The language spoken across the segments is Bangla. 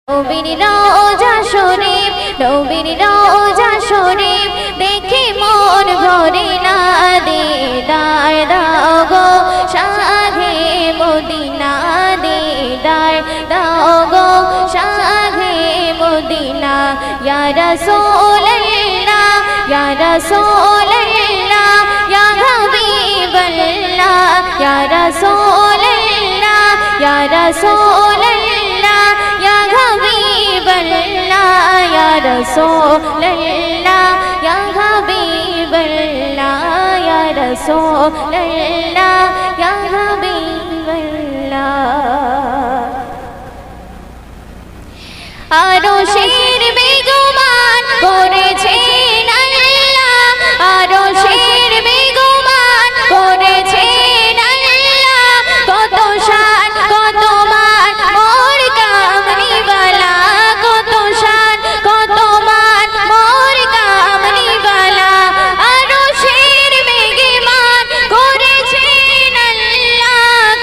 নবীর রওজা শরীফ, নবীর রওজা শরীফ দেখে মন ভরে না। দিদার দাও গো শাহে মদিনা, দিদার দাও গো শাহে মদিনা। ইয়া রাসূলুল্লাহ, ইয়া রাসূলুল্লাহ, ইয়া হাবিবাল্লাহ, ইয়া রাসূলুল্লাহ, ইয়া রাসূলুল্লাহ, ইয়া হাবিবাল্লাহ, ইয়া রাসূলুল্লাহ, ইয়া হাবিবাল্লাহ, ইয়া রাসূলুল্লাহ, ইয়া হাবিবাল্লাহ। আরশের বেগমান করেছেন আল্লাহ, আরশের বেগমান করেছেন আল্লাহ। কত শান কত মান মোর কামলিওয়ালা, কত শান কত মান মোর কামলিওয়ালা। আরশের বেগমান করেছেন আল্লাহ,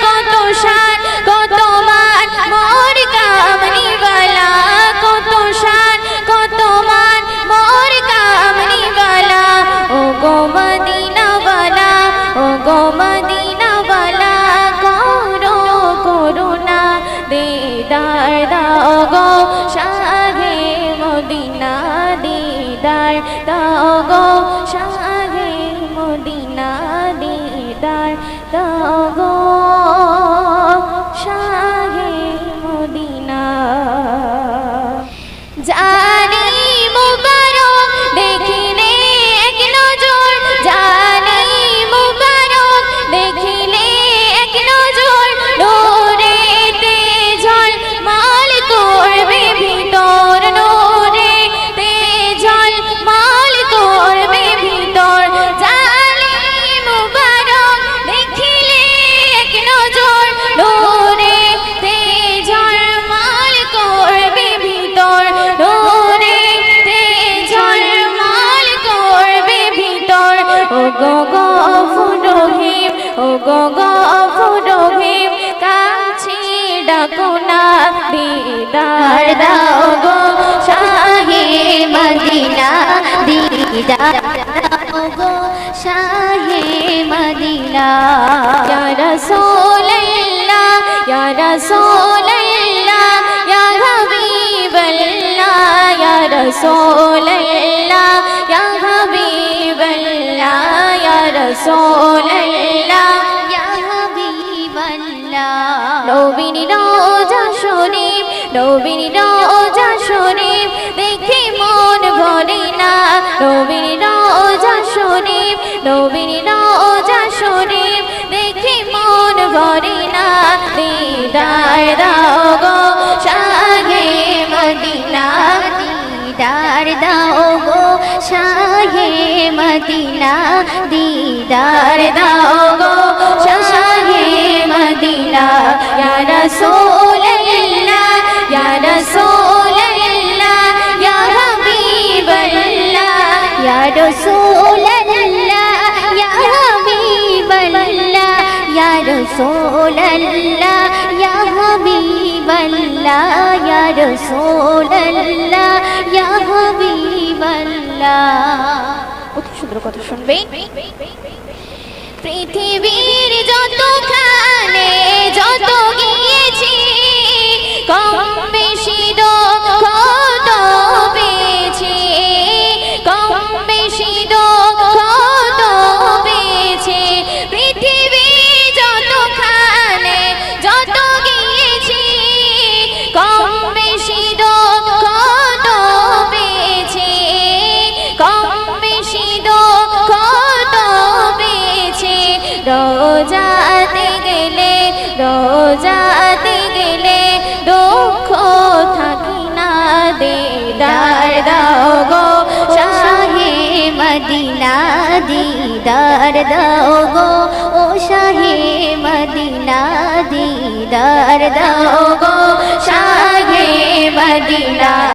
কত শান কত মান মোর কামলিওয়ালা, কত শান কত মান মোর কামলিওয়ালা। ও গো মদিনাওয়ালা, ও গো মদিনাওয়ালা, করো করুণা, দিদার দাও গো শাহে মদিনা, দিদার দাও গো শাহে মদিনা, দিদার দাও গো শাহে মদিনা। জানি মুবারক দেখিলে এক নজর, জানি মুবারক দেখিলে এক নজর। নূরেতে ঝলমল করবে ভিতর, নূরেতে ঝলমল করবে ভিতর। জানি মুবারক দেখিলে এক নজর, নূরেতে ঝলমল করবে ভিতর, নূরেতে ঝলমল করবে ভিতর। ও গো গফুর রহিম, ও গো গফুর রহিম, কাছে ডাকো না, দিদার দাও গো শাহে মদিনা, দিদার দাও গো শাহে মদিনা। ইয়া রাসূলুল্লাহ, ইয়া রাসূলুল্লাহ, ইয়া হাবিবাল্লাহ, ইয়া রাসূলুল্লাহ, ইয়া হাবিবাল্লাহ, ইয়া রাসূলুল্লাহ, ইয়া হাবিবাল্লাহ। নবীর রওজা শরীফ, নবীর রওজা শরীফ দেখে মন ভরে না। নবীর রওজা শরীফ, নবীর রওজা শরীফ দেখে মন ভরে না। দিদার দাও গো শাহে মদিনা, দিদার দাও গো শাহে মদিনা, দিদার দাও গো শাহে মদিনা। ইয়া রাসূলুল্লাহ, ইয়া রাসূলুল্লাহ, ইয়া হাবিবাল্লাহ, ইয়া রাসূলুল্লাহ, ইয়া হাবিবাল্লাহ, ইয়া রাসূলুল্লাহ, ইয়া হাবিবাল্লাহ, ইয়া রাসূলুল্লাহ, ইয়া হাবিবাল্লাহ। অতি সুন্দর কথা শুনবেন। পৃথিবীর যতখানে যত গিয়েছি, কম বেশি দুঃখ তো পেয়েছি, কম বেশি দুঃখ তো পেয়েছি। পৃথিবীর যতখানে যত গিয়েছি, কম বেশি দুঃখ তো পেয়েছি, কম বেশি দুঃখ তো পেয়েছি। রোজাতে গেলে, রোজাতে গেলে দুঃখ থাকি না। দিদার দাও গো শাহে মদিনা, দিদার দাও গো ও শাহে মদিনা, দিদার দাও গো শাহে মদিনা।